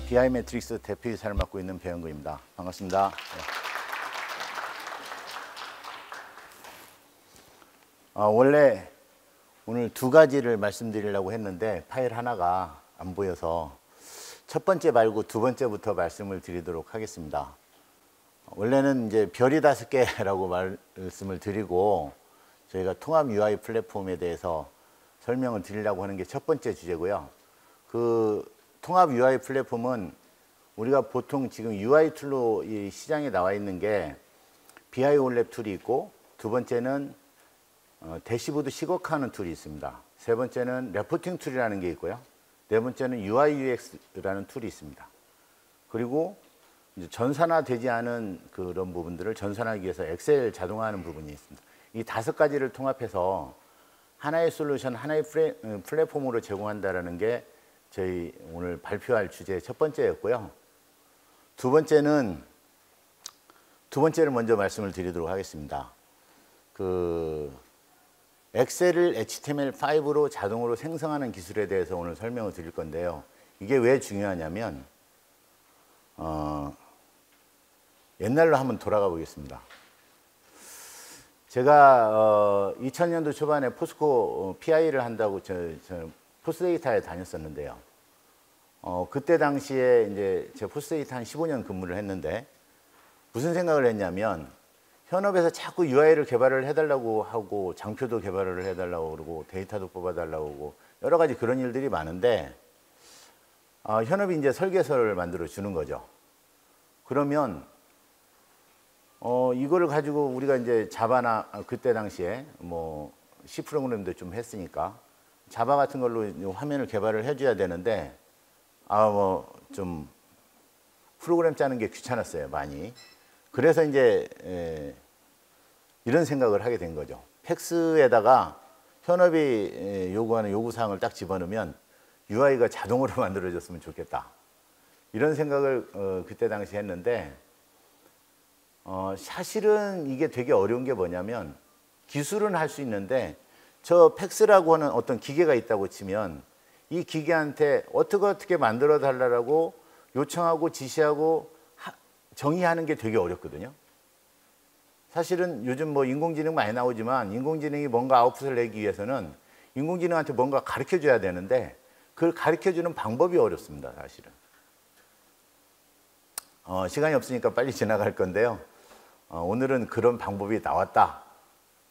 BI 매트릭스 대표이사를 맡고 있는 배영구입니다. 반갑습니다. 네. 원래 오늘 두 가지를 말씀드리려고 했는데 파일 하나가 안 보여서 첫 번째 말고 두 번째부터 말씀을 드리도록 하겠습니다. 원래는 이제 별이 5개라고 말씀을 드리고 저희가 통합 UI 플랫폼에 대해서 설명을 드리려고 하는 게 첫 번째 주제고요. 그 통합 UI 플랫폼은 우리가 보통 지금 UI 툴로 이 시장에 나와 있는 게 BI 올랩 툴이 있고, 두 번째는 대시보드 시각화하는 툴이 있습니다. 세 번째는 레포팅 툴이라는 게 있고요. 네 번째는 UI UX라는 툴이 있습니다. 그리고 이제 전산화되지 않은 그런 부분들을 전산화하기 위해서 엑셀 자동화하는 부분이 있습니다. 이 5가지를 통합해서 하나의 솔루션, 하나의 플랫폼으로 제공한다는 게 저희 오늘 발표할 주제의 첫 번째였고요. 두 번째를 먼저 말씀을 드리도록 하겠습니다. 엑셀을 HTML5로 자동으로 생성하는 기술에 대해서 오늘 설명을 드릴 건데요. 이게 왜 중요하냐면 옛날로 한번 돌아가 보겠습니다. 제가 2000년도 초반에 포스코 PI를 한다고 저 포스데이터에 다녔었는데요. 그때 당시에 이제 제가 포스데이터 한 15년 근무를 했는데 무슨 생각을 했냐면 현업에서 자꾸 UI를 개발을 해달라고 하고 장표도 개발을 해달라고 그러고 데이터도 뽑아달라고 하고 여러 가지 그런 일들이 많은데 현업이 이제 설계서를 만들어 주는 거죠. 그러면 이거를 가지고 우리가 이제 자바나 그때 당시에 뭐 C 프로그램도 좀 했으니까 자바 같은 걸로 화면을 개발을 해줘야 되는데 좀 프로그램 짜는 게 귀찮았어요, 많이. 그래서 이제 이런 생각을 하게 된 거죠. 팩스에다가 현업이 요구하는 요구사항을 딱 집어넣으면 UI가 자동으로 만들어졌으면 좋겠다. 이런 생각을 그때 당시 했는데 사실은 이게 되게 어려운 게 뭐냐면 기술은 할 수 있는데 저 팩스라고 하는 어떤 기계가 있다고 치면 이 기계한테 어떻게 만들어 달라고 요청하고 지시하고 정의하는 게 되게 어렵거든요. 사실은 요즘 뭐 인공지능 많이 나오지만 인공지능이 뭔가 아웃풋을 내기 위해서는 인공지능한테 뭔가 가르쳐 줘야 되는데 그걸 가르쳐 주는 방법이 어렵습니다, 사실은. 시간이 없으니까 빨리 지나갈 건데요. 오늘은 그런 방법이 나왔다,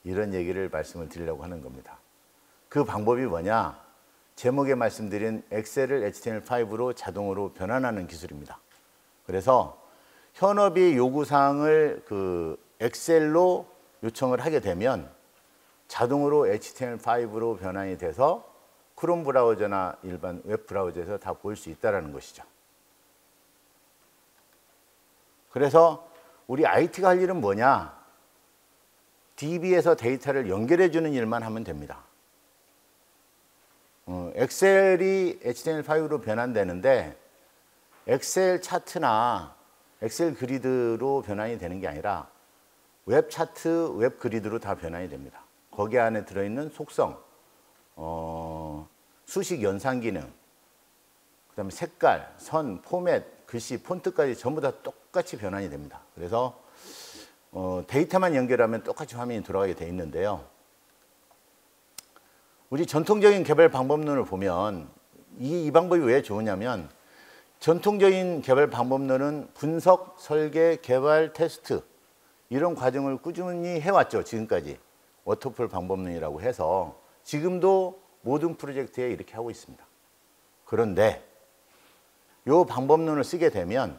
이런 얘기를 말씀을 드리려고 하는 겁니다. 그 방법이 뭐냐? 제목에 말씀드린 엑셀을 HTML5로 자동으로 변환하는 기술입니다. 그래서 현업이 요구사항을 엑셀로 요청을 하게 되면 자동으로 HTML5로 변환이 돼서 크롬 브라우저나 일반 웹 브라우저에서 다 볼 수 있다는 것이죠. 그래서 우리 IT가 할 일은 뭐냐? DB에서 데이터를 연결해 주는 일만 하면 됩니다. 엑셀이 HTML5로 변환되는데 엑셀 차트나 엑셀 그리드로 변환이 되는 게 아니라 웹 차트, 웹 그리드로 다 변환이 됩니다. 거기 안에 들어있는 속성, 수식 연산 기능, 그다음에 색깔, 선, 포맷, 글씨, 폰트까지 전부 다 똑같이 변환이 됩니다. 그래서 데이터만 연결하면 똑같이 화면이 돌아가게 돼 있는데요. 우리 전통적인 개발 방법론을 보면 이 방법이 왜 좋으냐면 전통적인 개발 방법론은 분석, 설계, 개발, 테스트 이런 과정을 꾸준히 해왔죠, 지금까지. 워터폴 방법론이라고 해서 지금도 모든 프로젝트에 이렇게 하고 있습니다. 그런데 이 방법론을 쓰게 되면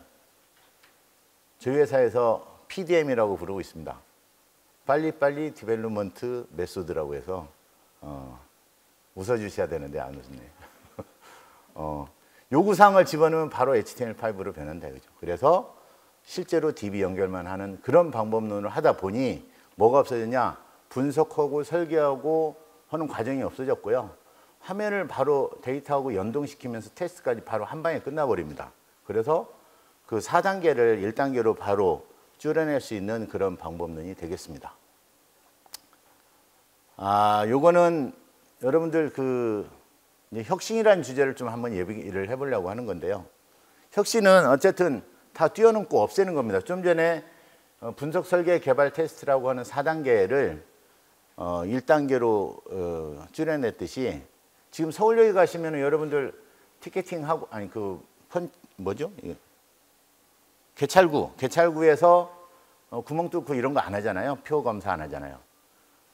저희 회사에서 PDM이라고 부르고 있습니다. 빨리빨리 디벨롭먼트 메소드라고 해서 웃어주셔야 되는데 안 웃었네. 요구사항을 집어넣으면 바로 HTML5로 변한다, 그죠? 그래서 실제로 DB 연결만 하는 그런 방법론을 하다 보니 뭐가 없어졌냐? 분석하고 설계하고 하는 과정이 없어졌고요. 화면을 바로 데이터하고 연동시키면서 테스트까지 바로 한 방에 끝나버립니다. 그래서 그 4단계를 1단계로 바로 줄여낼 수 있는 그런 방법론이 되겠습니다. 요거는 여러분들 혁신이라는 주제를 좀 한번 얘기를 해보려고 하는 건데요. 혁신은 어쨌든 다 뛰어넘고 없애는 겁니다. 좀 전에 분석 설계 개발 테스트라고 하는 4단계를 1단계로 줄여냈듯이 지금 서울역에 가시면 여러분들 티켓팅하고 아니 뭐죠? 개찰구에서 구멍 뚫고 이런 거 안 하잖아요. 표 검사 안 하잖아요.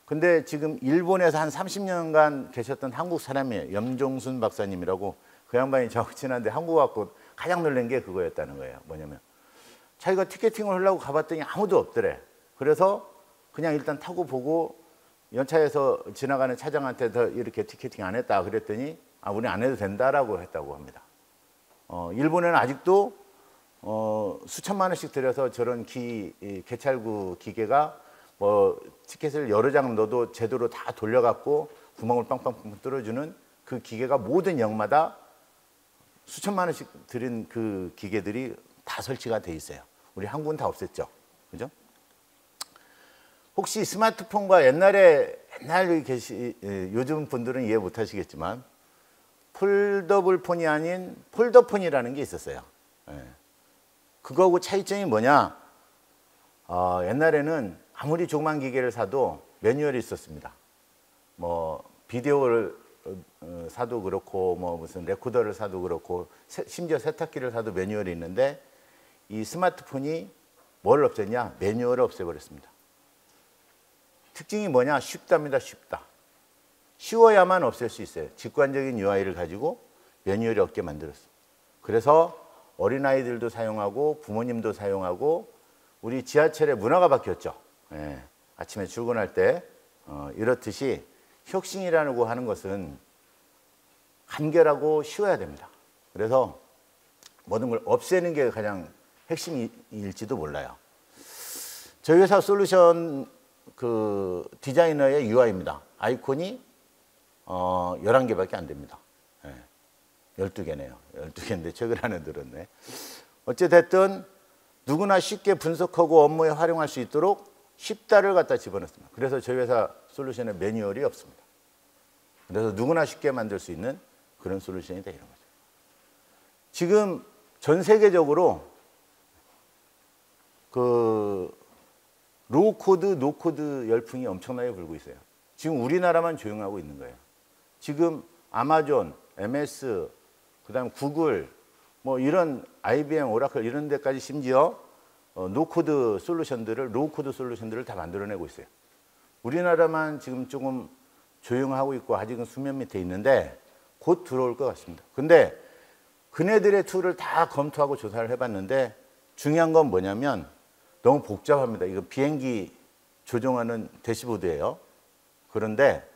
근데 지금 일본에서 한 30년간 계셨던 한국 사람이에요. 염종순 박사님이라고. 그 양반이 저하고 친한데 한국 왔고 가장 놀란 게 그거였다는 거예요. 뭐냐면 자기가 티켓팅을 하려고 가봤더니 아무도 없더래. 그래서 그냥 일단 타고 보고 연차에서 지나가는 차장한테 더 이렇게 티켓팅 안 했다 그랬더니 우리 안 해도 된다라고 했다고 합니다. 일본에는 아직도 수천만 원씩 들여서 저런 개찰구 기계가 뭐 티켓을 여러 장 넣어도 제대로 다 돌려갖고 구멍을 빵빵빵 뚫어주는 그 기계가 모든 역마다 수천만 원씩 들인 그 기계들이 다 설치가 돼 있어요. 우리 한국은 다 없앴죠. 그죠? 혹시 스마트폰과 옛날에 요즘 분들은 이해 못 하시겠지만 폴더블 폰이 아닌 폴더폰이라는 게 있었어요. 그거하고 차이점이 뭐냐? 옛날에는 아무리 조그만 기계를 사도 매뉴얼이 있었습니다. 뭐 비디오를 사도 그렇고 뭐 무슨 레코더를 사도 그렇고 심지어 세탁기를 사도 매뉴얼이 있는데 이 스마트폰이 뭘 없앴냐? 매뉴얼을 없애버렸습니다. 특징이 뭐냐? 쉽답니다. 쉽다. 쉬워야만 없앨 수 있어요. 직관적인 UI를 가지고 매뉴얼이 없게 만들었어요. 그래서 어린아이들도 사용하고 부모님도 사용하고 우리 지하철의 문화가 바뀌었죠. 아침에 출근할 때 이렇듯이 혁신이라고 하는 것은 간결하고 쉬워야 됩니다. 그래서 모든 걸 없애는 게 가장 핵심일지도 몰라요. 저희 회사 솔루션 디자이너의 UI입니다. 아이콘이 11개밖에 안 됩니다. 12개네요. 12개인데 최근 안에 늘었네. 어찌됐든 누구나 쉽게 분석하고 업무에 활용할 수 있도록 쉽다를 갖다 집어넣습니다. 그래서 저희 회사 솔루션에 매뉴얼이 없습니다. 그래서 누구나 쉽게 만들 수 있는 그런 솔루션이다 이런 거죠. 지금 전 세계적으로 로우코드, 노코드 열풍이 엄청나게 불고 있어요. 지금 우리나라만 조용하고 있는 거예요. 지금 아마존, MS, 그다음 구글, 뭐 이런 IBM, 오라클 이런 데까지 심지어 노코드 솔루션들을, 로우코드 솔루션들을 다 만들어내고 있어요. 우리나라만 지금 조금 조용하고 있고 아직은 수면 밑에 있는데 곧 들어올 것 같습니다. 근데 그네들의 툴을 다 검토하고 조사를 해봤는데 중요한 건 뭐냐면 너무 복잡합니다. 이거 비행기 조종하는 대시보드예요. 그런데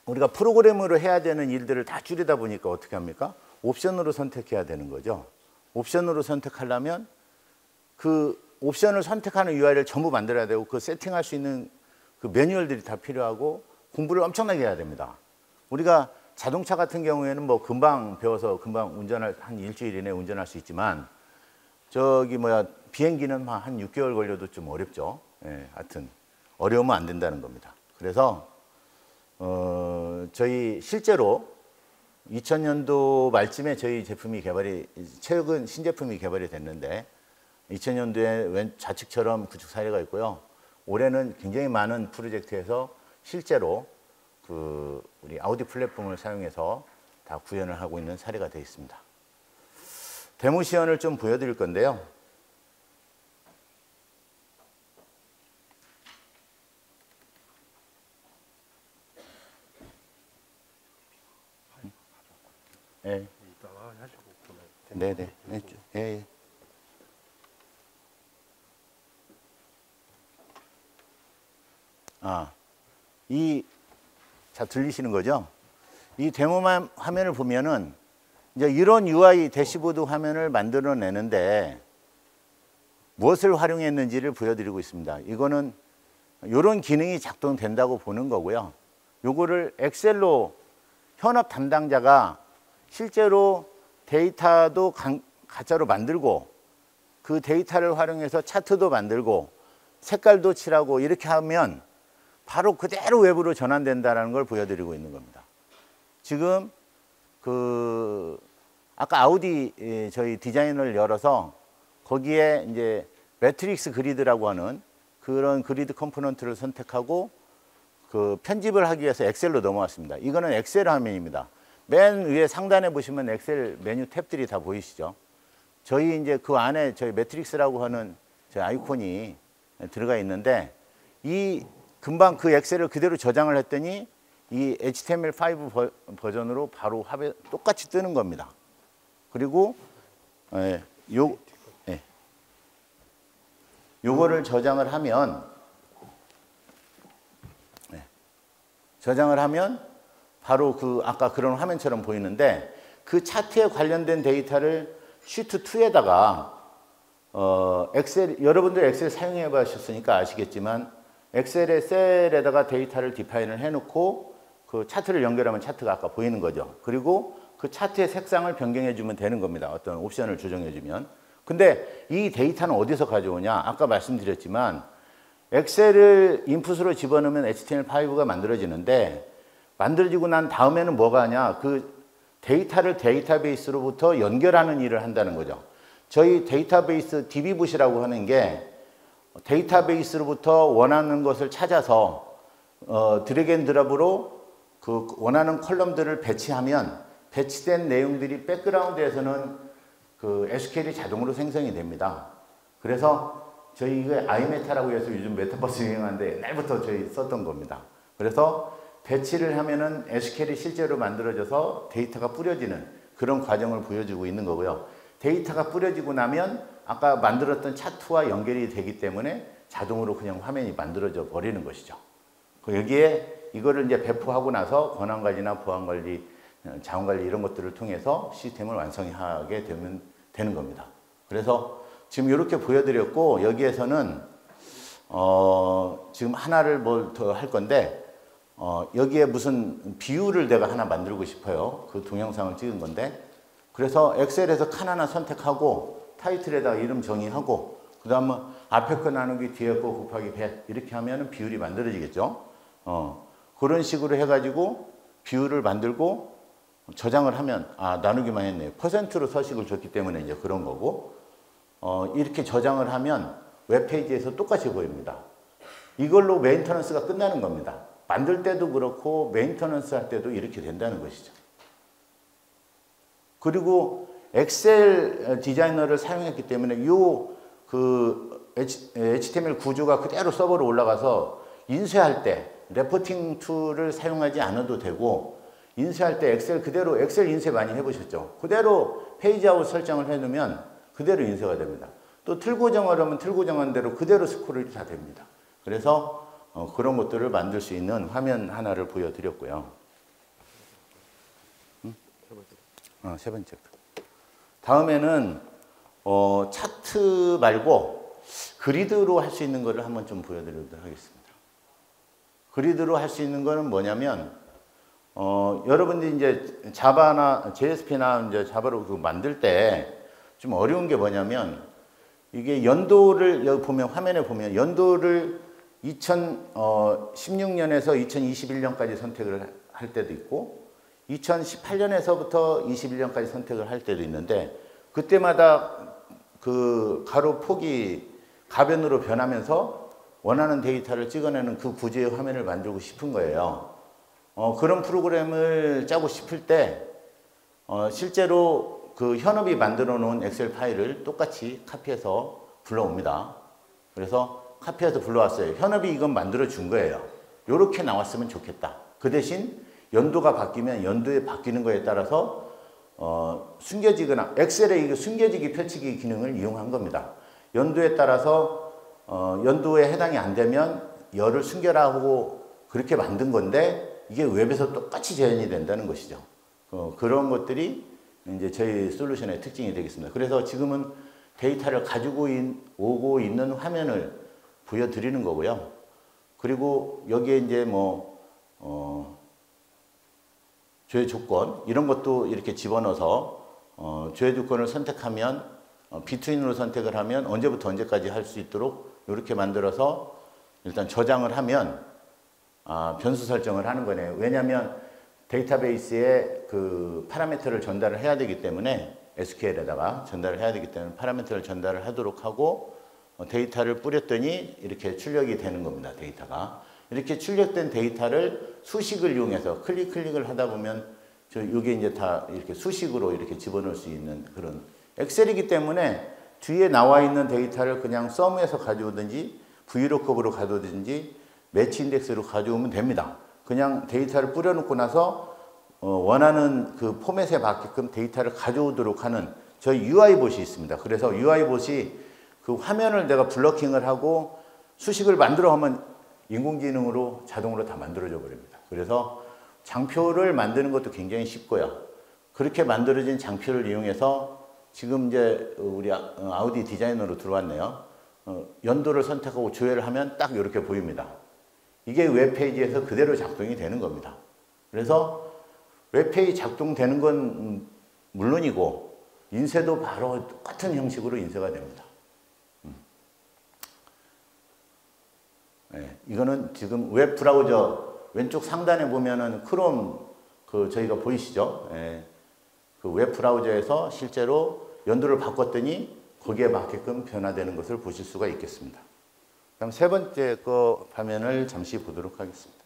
우리가 프로그램으로 해야 되는 일들을 다 줄이다 보니까 어떻게 합니까? 옵션으로 선택해야 되는 거죠. 옵션으로 선택하려면 그 옵션을 선택하는 UI를 전부 만들어야 되고 그 세팅할 수 있는 그 매뉴얼들이 다 필요하고 공부를 엄청나게 해야 됩니다. 우리가 자동차 같은 경우에는 뭐 금방 배워서 금방 한 일주일 이내에 운전할 수 있지만 비행기는 한 6개월 걸려도 좀 어렵죠. 하여튼 어려우면 안 된다는 겁니다. 그래서 저희 실제로 2000년도 말쯤에 저희 제품이 최근 신제품이 개발이 됐는데 2000년도에 좌측처럼 구축 사례가 있고요. 올해는 굉장히 많은 프로젝트에서 실제로 우리 아우디 플랫폼을 사용해서 다 구현을 하고 있는 사례가 되어 있습니다. 데모 시연을 좀 보여드릴 건데요. 네. 네네. 네. 자, 들리시는 거죠? 이 데모 화면을 보면은 이제 이런 UI 대시보드 화면을 만들어내는데 무엇을 활용했는지를 보여드리고 있습니다. 이거는 이런 기능이 작동된다고 보는 거고요. 요거를 엑셀로 현업 담당자가 실제로 데이터도 가짜로 만들고 그 데이터를 활용해서 차트도 만들고 색깔도 칠하고 이렇게 하면 바로 그대로 외부로 전환된다는 걸 보여드리고 있는 겁니다. 지금 아까 아우디 저희 디자인을 열어서 거기에 이제 매트릭스 그리드라고 하는 그런 그리드 컴포넌트를 선택하고 그 편집을 하기 위해서 엑셀로 넘어왔습니다. 이거는 엑셀 화면입니다. 맨 위에 상단에 보시면 엑셀 메뉴 탭들이 다 보이시죠? 저희 이제 그 안에 저희 매트릭스라고 하는 저희 아이콘이 들어가 있는데 이 금방 그 엑셀을 그대로 저장을 했더니 이 HTML5 버전으로 바로 똑같이 뜨는 겁니다. 그리고 요거를 저장을 하면 바로 그 아까 그런 화면처럼 보이는데 그 차트에 관련된 데이터를 시트 2에다가 엑셀 여러분들 엑셀 사용해 보셨으니까 아시겠지만 엑셀의 셀에다가 데이터를 디파인을 해 놓고 그 차트를 연결하면 차트가 아까 보이는 거죠. 그리고 그 차트의 색상을 변경해 주면 되는 겁니다. 어떤 옵션을 조정해 주면. 근데 이 데이터는 어디서 가져오냐? 아까 말씀드렸지만 엑셀을 인풋으로 집어넣으면 HTML5가 만들어지는데 만들어지고 난 다음에는 뭐가 하냐? 그 데이터를 데이터베이스로부터 연결하는 일을 한다는 거죠. 저희 데이터베이스 DB부시라고 하는 게 데이터베이스로부터 원하는 것을 찾아서 드래그 앤 드롭으로 그 원하는 컬럼들을 배치하면 배치된 내용들이 백그라운드에서는 그 SQL이 자동으로 생성이 됩니다. 그래서 저희 이거 아이메타라고 해서 요즘 메타버스 유행하는데 옛날부터 저희 썼던 겁니다. 그래서 배치를 하면은 SQL이 실제로 만들어져서 데이터가 뿌려지는 그런 과정을 보여주고 있는 거고요. 데이터가 뿌려지고 나면 아까 만들었던 차트와 연결이 되기 때문에 자동으로 그냥 화면이 만들어져 버리는 것이죠. 여기에 이거를 이제 배포하고 나서 권한관리나 보안관리, 자원관리 이런 것들을 통해서 시스템을 완성하게 되는 겁니다. 그래서 지금 이렇게 보여드렸고 여기에서는 지금 하나를 뭘 더 할 건데 여기에 무슨 비율을 내가 하나 만들고 싶어요. 그 동영상을 찍은 건데 그래서 엑셀에서 칸 하나 선택하고 타이틀에다가 이름 정의하고 그 다음에 앞에 거 나누기 뒤에 거 곱하기 100 이렇게 하면 비율이 만들어지겠죠. 그런 식으로 해가지고 비율을 만들고 저장을 하면 나누기만 했네요. 퍼센트로 서식을 줬기 때문에 이제 그런 거고 이렇게 저장을 하면 웹페이지에서 똑같이 보입니다. 이걸로 메인터넌스가 끝나는 겁니다. 만들 때도 그렇고 메인터넌스 할 때도 이렇게 된다는 것이죠. 그리고 엑셀 디자이너를 사용했기 때문에 그 HTML 구조가 그대로 서버로 올라가서 인쇄할 때 레포팅 툴을 사용하지 않아도 되고 인쇄할 때 엑셀 그대로 엑셀 인쇄 많이 해보셨죠? 그대로 페이지아웃 설정을 해놓으면 그대로 인쇄가 됩니다. 또 틀고 정하려면 틀고 정한 대로 그대로 스크롤이 다 됩니다. 그래서 그런 것들을 만들 수 있는 화면 하나를 보여드렸고요. 세 번째. 다음에는 차트 말고 그리드로 할 수 있는 거를 한번 좀 보여드리도록 하겠습니다. 그리드로 할 수 있는 거는 뭐냐면 여러분들이 이제 자바나 JSP나 이제 자바로 만들 때 좀 어려운 게 뭐냐면 이게 연도를 여기 보면 화면에 보면 연도를 2016년에서 2021년까지 선택을 할 때도 있고 2018년에서부터 21년까지 선택을 할 때도 있는데 그때마다 그 가로 폭이 가변으로 변하면서 원하는 데이터를 찍어내는 그 구조의 화면을 만들고 싶은 거예요. 그런 프로그램을 짜고 싶을 때 실제로 그 현업이 만들어 놓은 엑셀 파일을 똑같이 카피해서 불러옵니다. 그래서 카피해서 불러왔어요. 현업이 이건 만들어 준 거예요. 이렇게 나왔으면 좋겠다. 그 대신 연도가 바뀌면 연도에 바뀌는 거에 따라서 숨겨지거나 엑셀에 이거 숨겨지기 펼치기 기능을 이용한 겁니다. 연도에 따라서 연도에 해당이 안 되면 열을 숨겨라 하고 그렇게 만든 건데 이게 웹에서 똑같이 재현이 된다는 것이죠. 그런 것들이 이제 저희 솔루션의 특징이 되겠습니다. 그래서 지금은 데이터를 가지고 오고 있는 화면을 보여드리는 거고요. 그리고 여기에 이제 조회 조건 이런 것도 이렇게 집어넣어서 조회 조건을 선택하면 비트윈으로 선택을 하면 언제부터 언제까지 할 수 있도록 이렇게 만들어서 일단 저장을 하면 변수 설정을 하는 거네요. 왜냐하면 데이터베이스에 그 파라미터를 전달을 해야 되기 때문에 SQL에다가 전달을 해야 되기 때문에 파라미터를 전달을 하도록 하고 데이터를 뿌렸더니 이렇게 출력이 되는 겁니다. 데이터가. 이렇게 출력된 데이터를 수식을 이용해서 클릭을 하다 보면 이게 이제 다 이렇게 수식으로 이렇게 집어넣을 수 있는 그런 엑셀이기 때문에 뒤에 나와 있는 데이터를 그냥 썸에서 가져오든지 VLOOKUP으로 가져오든지 매치 인덱스로 가져오면 됩니다. 그냥 데이터를 뿌려놓고 나서 원하는 그 포맷에 맞게끔 데이터를 가져오도록 하는 저희 UI봇이 있습니다. 그래서 UI봇이 그 화면을 내가 블러킹을 하고 수식을 만들어 하면 인공지능으로 자동으로 다 만들어져 버립니다. 그래서 장표를 만드는 것도 굉장히 쉽고요. 그렇게 만들어진 장표를 이용해서 지금 이제 우리 아우디 디자이너로 들어왔네요. 연도를 선택하고 조회를 하면 딱 이렇게 보입니다. 이게 웹페이지에서 그대로 작동이 되는 겁니다. 그래서 웹페이지 작동되는 건 물론이고 인쇄도 바로 똑같은 형식으로 인쇄가 됩니다. 네, 이거는 지금 웹 브라우저 왼쪽 상단에 보면은 크롬 저희가 보이시죠? 네, 그 웹 브라우저에서 실제로 연도를 바꿨더니 거기에 맞게끔 변화되는 것을 보실 수가 있겠습니다. 그럼 세 번째 거 화면을 잠시 보도록 하겠습니다.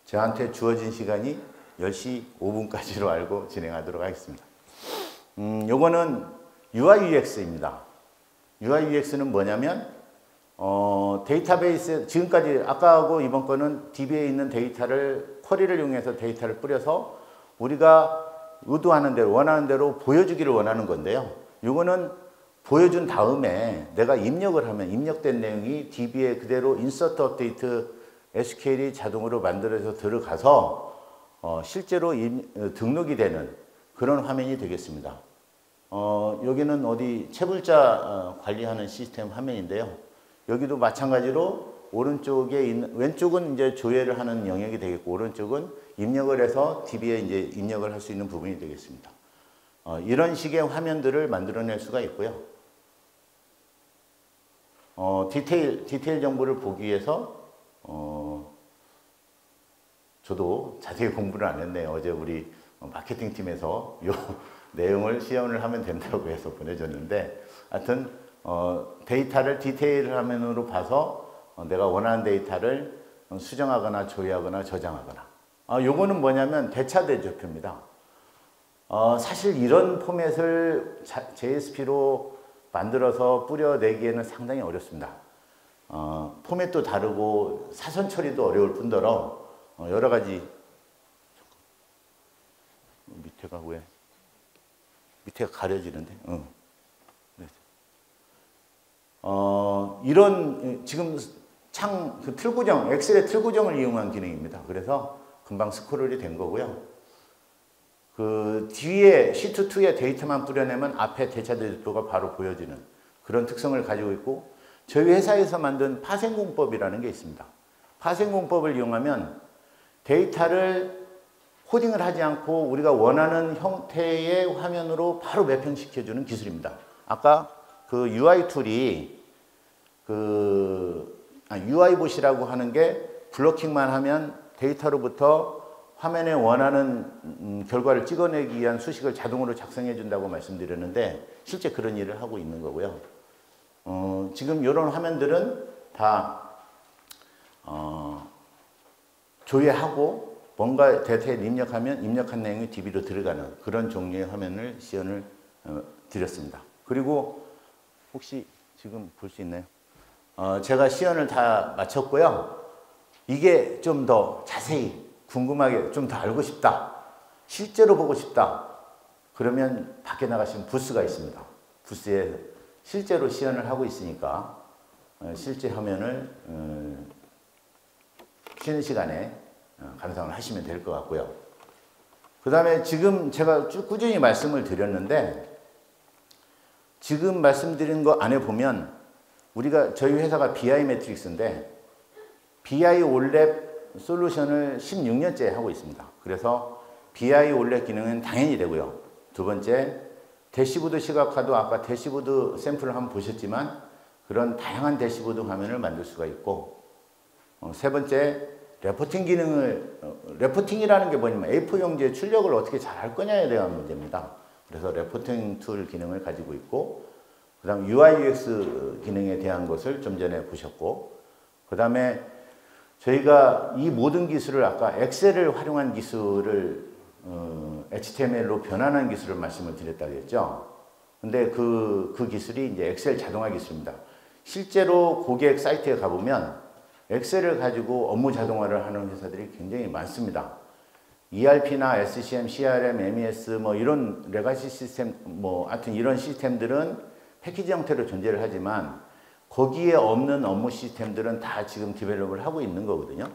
저한테 주어진 시간이 10시 5분까지로 알고 진행하도록 하겠습니다. 요거는 UI UX입니다. UI UX는 뭐냐면 데이터베이스 지금까지 아까하고 이번 거는 DB에 있는 데이터를 쿼리를 이용해서 데이터를 뿌려서 우리가 의도하는 대로 원하는 대로 보여주기를 원하는 건데요. 요거는 보여준 다음에 내가 입력을 하면 입력된 내용이 DB에 그대로 인서트 업데이트 SQL이 자동으로 만들어서 들어가서 실제로 등록이 되는 그런 화면이 되겠습니다. 여기는 어디 체불자 관리하는 시스템 화면인데요. 여기도 마찬가지로 오른쪽에 있는 왼쪽은 이제 조회를 하는 영역이 되겠고 오른쪽은 입력을 해서 DB에 이제 입력을 할 수 있는 부분이 되겠습니다. 이런 식의 화면들을 만들어낼 수가 있고요. 디테일 정보를 보기 위해서 저도 자세히 공부를 안 했네요. 어제 우리 마케팅 팀에서 요 내용을 시연을 하면 된다고 해서 보내줬는데 하여튼 데이터를 디테일 화면으로 봐서 내가 원하는 데이터를 수정하거나 조회하거나 저장하거나 요거는 뭐냐면 대차 대조표입니다. 사실 이런 포맷을 JSP로 만들어서 뿌려내기에는 상당히 어렵습니다. 포맷도 다르고 사선 처리도 어려울 뿐더러 여러 가지 밑에가 왜 밑에가 가려지는데 이런 지금 창 그 틀 구정 엑셀의 틀 구정을 이용한 기능입니다. 그래서 금방 스크롤이 된 거고요. 그 뒤에 시트 2에 데이터만 뿌려내면 앞에 대차 대조표가 바로 보여지는 그런 특성을 가지고 있고 저희 회사에서 만든 파생공법이라는 게 있습니다. 파생공법을 이용하면 데이터를 코딩을 하지 않고 우리가 원하는 형태의 화면으로 바로 매핑시켜주는 기술입니다. 아까 그 UI 툴이 UI봇이라고 하는 게 블로킹만 하면 데이터로부터 화면에 원하는 결과를 찍어내기 위한 수식을 자동으로 작성해 준다고 말씀드렸는데 실제 그런 일을 하고 있는 거고요. 지금 이런 화면들은 다 조회하고 뭔가 데이터에 입력하면 입력한 내용이 DB로 들어가는 그런 종류의 화면을 시연을 드렸습니다. 그리고 혹시 지금 볼 수 있나요? 제가 시연을 다 마쳤고요. 이게 좀 더 자세히 궁금하게 좀 더 알고 싶다. 실제로 보고 싶다. 그러면 밖에 나가시면 부스가 있습니다. 부스에 실제로 시연을 하고 있으니까 실제 화면을 쉬는 시간에 감상을 하시면 될 것 같고요. 그 다음에 지금 제가 쭉 꾸준히 말씀을 드렸는데 지금 말씀드린 거 안에 보면 저희 회사가 BI 매트릭스인데 BI 올랩 솔루션을 16년째 하고 있습니다. 그래서 BI 올랩 기능은 당연히 되고요. 두 번째 대시보드 시각화도 아까 대시보드 샘플을 한번 보셨지만 그런 다양한 대시보드 화면을 만들 수가 있고, 세 번째 레포팅 기능을, 레포팅이라는 게 뭐냐면 A4 용지의 출력을 어떻게 잘 할 거냐에 대한 문제입니다. 그래서 레포팅 툴 기능을 가지고 있고, 그 다음 UI UX 기능에 대한 것을 좀 전에 보셨고, 그 다음에 저희가 이 모든 기술을 아까 엑셀을 활용한 기술을 HTML로 변환한 기술을 말씀을 드렸다고 했죠. 근데 그 기술이 이제 엑셀 자동화 기술입니다. 실제로 고객 사이트에 가보면 엑셀을 가지고 업무 자동화를 하는 회사들이 굉장히 많습니다. ERP나 SCM, CRM, MES 뭐 이런 레가시 시스템, 뭐 하여튼 이런 시스템들은 패키지 형태로 존재를 하지만 거기에 없는 업무 시스템들은 다 지금 디벨롭을 하고 있는 거거든요.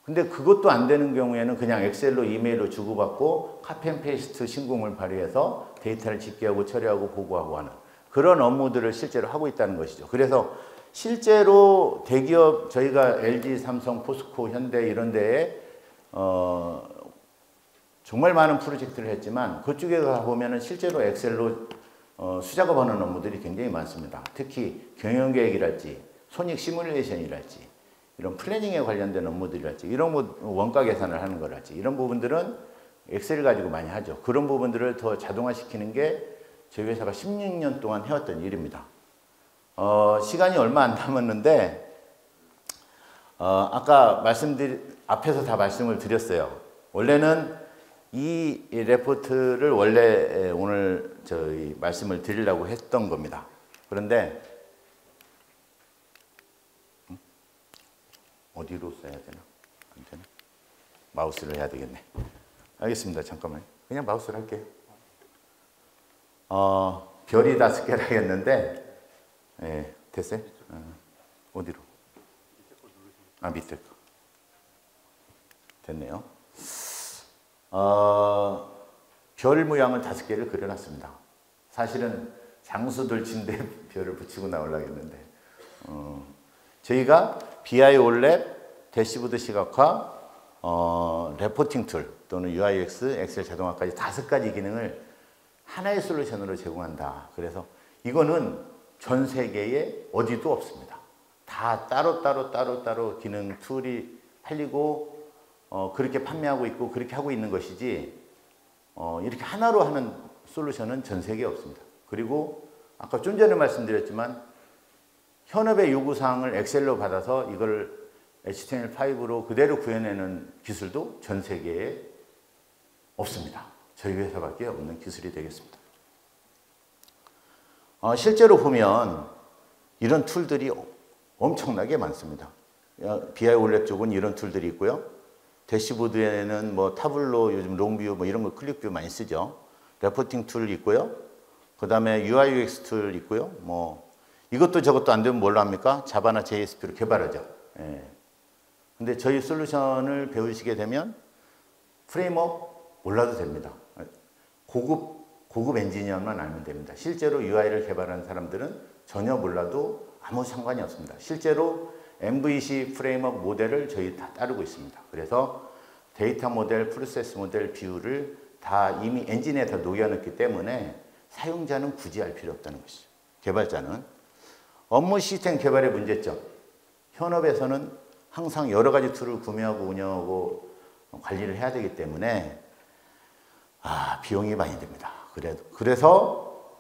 근데 그것도 안 되는 경우에는 그냥 엑셀로 이메일로 주고받고 카피 앤 페이스트 신공을 발휘해서 데이터를 집계하고 처리하고 보고하고 하는 그런 업무들을 실제로 하고 있다는 것이죠. 그래서 실제로 대기업, 저희가 LG, 삼성, 포스코, 현대 이런 데에 정말 많은 프로젝트를 했지만 그쪽에 가보면은 실제로 엑셀로 수작업하는 업무들이 굉장히 많습니다. 특히 경영계획이랄지 손익 시뮬레이션이랄지 이런 플래닝에 관련된 업무들이랄지 이런 원가 계산을 하는 거랄지 이런 부분들은 엑셀을 가지고 많이 하죠. 그런 부분들을 더 자동화시키는 게 저희 회사가 16년 동안 해왔던 일입니다. 시간이 얼마 안 남았는데 아까 앞에서 다 말씀을 드렸어요. 원래는 이 레포트를 원래 오늘 저희 말씀을 드리려고 했던 겁니다. 그런데 어디로 써야 되나? 안 되나? 마우스를 해야 되겠네. 알겠습니다. 잠깐만요. 그냥 마우스를 할게요. 별이 5개를 하겠는데, 예, 됐어요? 어디로? 밑에 거. 됐네요. 별 모양을 5개를 그려놨습니다. 사실은 장수들 침대에 별을 붙이고 나오려고 했는데, 저희가 BI 올랩, 대시보드 시각화, 레포팅 툴 또는 UI UX, 엑셀 자동화까지 5가지 기능을 하나의 솔루션으로 제공한다. 그래서 이거는 전 세계에 어디도 없습니다. 다 따로 기능 툴이 팔리고 그렇게 판매하고 있고 그렇게 하고 있는 것이지 이렇게 하나로 하는 솔루션은 전 세계에 없습니다. 그리고 아까 좀 전에 말씀드렸지만 현업의 요구사항을 엑셀로 받아서 이걸 HTML5로 그대로 구현해내는 기술도 전 세계에 없습니다. 저희 회사밖에 없는 기술이 되겠습니다. 실제로 보면 이런 툴들이 엄청나게 많습니다. BI 올랩 쪽은 이런 툴들이 있고요. 대시보드에는 뭐 타블로, 요즘 롱뷰 뭐 이런 거 클릭뷰 많이 쓰죠. 레포팅 툴 있고요. 그 다음에 UI UX 툴 있고요. 뭐 이것도 저것도 안 되면 뭘로 합니까? 자바나 JSP로 개발하죠. 예. 근데 저희 솔루션을 배우시게 되면 프레임워크 몰라도 됩니다. 고급 엔지니어만 알면 됩니다. 실제로 UI를 개발한 사람들은 전혀 몰라도 아무 상관이 없습니다. 실제로 MVC 프레임워크 모델을 저희 다 따르고 있습니다. 그래서 데이터 모델, 프로세스 모델, 뷰를 다 이미 엔진에 다 녹여놨기 때문에 사용자는 굳이 알 필요 없다는 것이죠. 개발자는. 업무 시스템 개발의 문제점. 현업에서는 항상 여러 가지 툴을 구매하고 운영하고 관리를 해야 되기 때문에 비용이 많이 듭니다. 그래서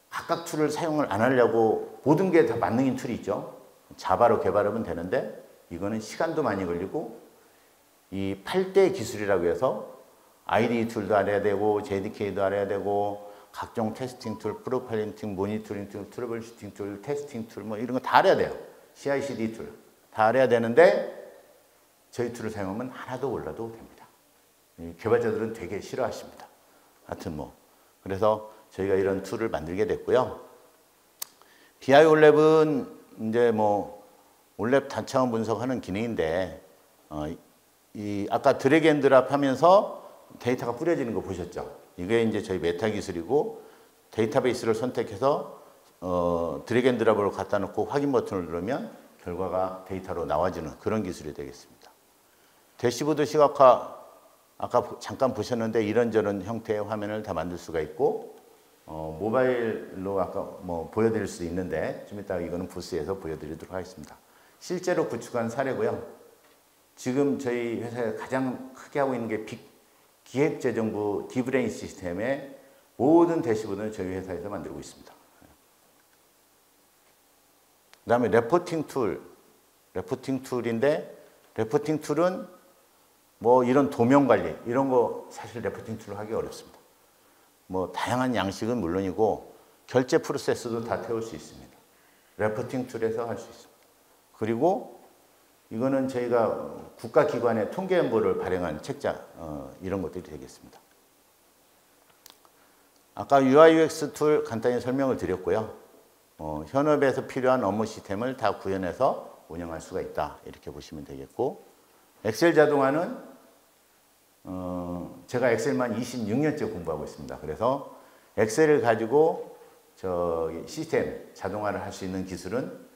각각 툴을 사용을 안 하려고 모든 게 다 만능인 툴이 있죠. 자바로 개발하면 되는데 이거는 시간도 많이 걸리고 이 8대 기술이라고 해서 IDE 툴도 알아야 되고 JDK도 알아야 되고 각종 테스팅 툴, 프로파일링 툴, 모니터링 툴, 트러블 슈팅 툴, 테스팅 툴 뭐 이런 거 다 알아야 돼요. CI/CD 툴 다 알아야 되는데 저희 툴을 사용하면 하나도 몰라도 됩니다. 개발자들은 되게 싫어하십니다. 하여튼 뭐 그래서 저희가 이런 툴을 만들게 됐고요. BI 올랩은 이제 뭐 올랩 단차원 분석하는 기능인데 아까 드래그 앤 드랍 하면서 데이터가 뿌려지는 거 보셨죠? 이게 이제 저희 메타 기술이고 데이터베이스를 선택해서 드래그 앤 드랍으로 갖다 놓고 확인 버튼을 누르면 결과가 데이터로 나와주는 그런 기술이 되겠습니다. 대시보드 시각화 아까 잠깐 보셨는데 이런저런 형태의 화면을 다 만들 수가 있고 모바일로 아까 뭐 보여드릴 수 있는데 좀 이따 이거는 부스에서 보여드리도록 하겠습니다. 실제로 구축한 사례고요. 지금 저희 회사에 가장 크게 하고 있는 게 기획재정부 디브레인 시스템의 모든 대시보드는 저희 회사에서 만들고 있습니다. 그 다음에 레포팅 툴인데 레포팅 툴은 뭐 이런 도면 관리 이런 거 사실 레포팅 툴로 하기 어렵습니다. 뭐 다양한 양식은 물론이고 결제 프로세스도 다 태울 수 있습니다. 레포팅 툴에서 할 수 있습니다. 그리고 이거는 저희가 국가기관의 통계연보를 발행한 책자 이런 것들이 되겠습니다. 아까 UI UX 툴 간단히 설명을 드렸고요. 현업에서 필요한 업무 시스템을 다 구현해서 운영할 수가 있다 이렇게 보시면 되겠고, 엑셀 자동화는 제가 엑셀만 26년째 공부하고 있습니다. 그래서 엑셀을 가지고 시스템 자동화를 할 수 있는 기술은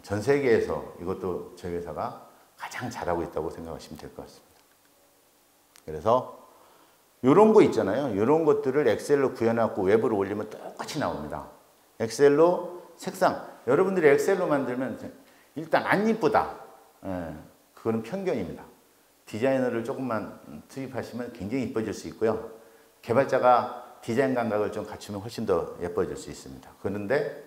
전 세계에서 이것도 저희 회사가 가장 잘하고 있다고 생각하시면 될 것 같습니다. 그래서 이런 거 있잖아요. 이런 것들을 엑셀로 구현하고 웹으로 올리면 똑같이 나옵니다. 엑셀로 색상, 여러분들이 엑셀로 만들면 일단 안 이쁘다. 그거는 편견입니다. 디자이너를 조금만 투입하시면 굉장히 이뻐질 수 있고요. 개발자가 디자인 감각을 좀 갖추면 훨씬 더 예뻐질 수 있습니다. 그런데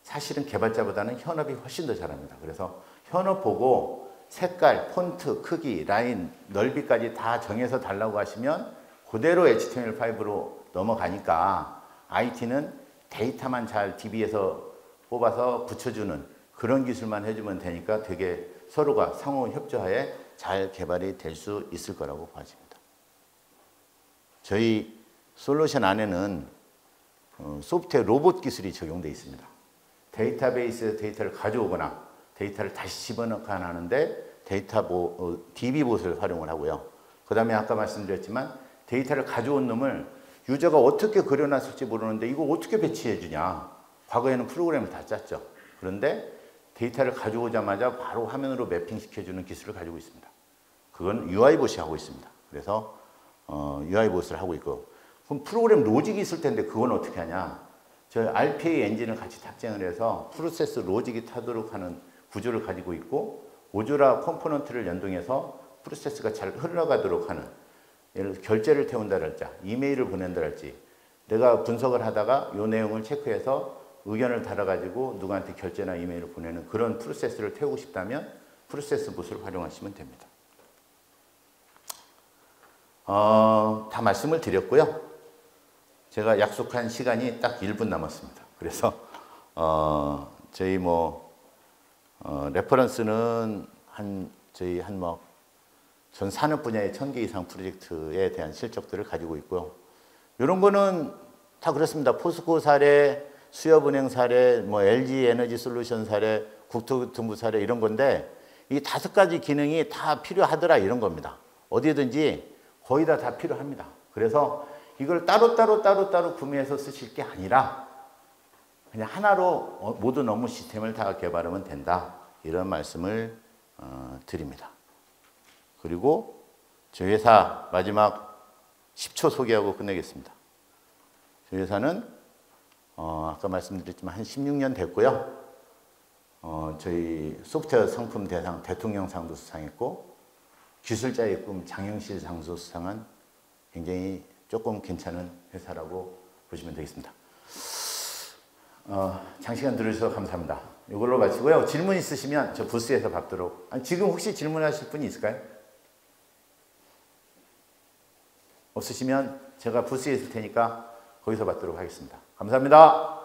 사실은 개발자보다는 현업이 훨씬 더 잘합니다. 그래서 현업 보고 색깔, 폰트, 크기, 라인, 넓이까지 다 정해서 달라고 하시면 그대로 HTML5로 넘어가니까 IT는 데이터만 잘 DB에서 뽑아서 붙여주는 그런 기술만 해주면 되니까 되게 서로가 상호 협조하에 잘 개발이 될 수 있을 거라고 봐집니다. 저희 솔루션 안에는 소프트웨어 로봇 기술이 적용되어 있습니다. 데이터베이스에서 데이터를 가져오거나 데이터를 다시 집어넣거나 하는데 DB봇을 활용을 하고요. 그 다음에 아까 말씀드렸지만 데이터를 가져온 놈을 유저가 어떻게 그려놨을지 모르는데 이거 어떻게 배치해 주냐. 과거에는 프로그램을 다 짰죠. 그런데 데이터를 가져오자마자 바로 화면으로 매핑시켜주는 기술을 가지고 있습니다. 그건 UI봇이 하고 있습니다. 그래서 UI봇을 하고 있고, 그럼 프로그램 로직이 있을 텐데 그건 어떻게 하냐. 저희 RPA 엔진을 같이 탑재을 해서 프로세스 로직이 타도록 하는 구조를 가지고 있고, 모듈화 컴포넌트를 연동해서 프로세스가 잘 흘러가도록 하는, 예를 들어 결제를 태운다랄지 이메일을 보낸다랄지 내가 분석을 하다가 이 내용을 체크해서 의견을 달아가지고 누구한테 결제나 이메일을 보내는 그런 프로세스를 태우고 싶다면 프로세스 봇을 활용하시면 됩니다. 다 말씀을 드렸고요. 제가 약속한 시간이 딱 1분 남았습니다. 그래서 저희 레퍼런스는 전 산업 분야의 1000개 이상 프로젝트에 대한 실적들을 가지고 있고요. 이런 거는 다 그렇습니다. 포스코 사례, 수협은행 사례, LG 에너지 솔루션 사례, 국토교통부 사례 이런 건데 이 5가지 기능이 다 필요하더라 이런 겁니다. 어디든지 거의 다 필요합니다. 그래서 이걸 따로 구매해서 쓰실 게 아니라 그냥 하나로 모든 업무 시스템을 다 개발하면 된다. 이런 말씀을 드립니다. 그리고 저희 회사 마지막 10초 소개하고 끝내겠습니다. 저희 회사는 아까 말씀드렸지만 한 16년 됐고요. 저희 소프트웨어 상품 대상 대통령상도 수상했고 기술자의 꿈 장영실 상도 수상한 굉장히 조금 괜찮은 회사라고 보시면 되겠습니다. 장시간 들어주셔서 감사합니다. 이걸로 마치고요. 질문 있으시면 저 부스에서 받도록. 지금 혹시 질문하실 분이 있을까요? 없으시면 제가 부스에 있을 테니까 거기서 받도록 하겠습니다. 감사합니다.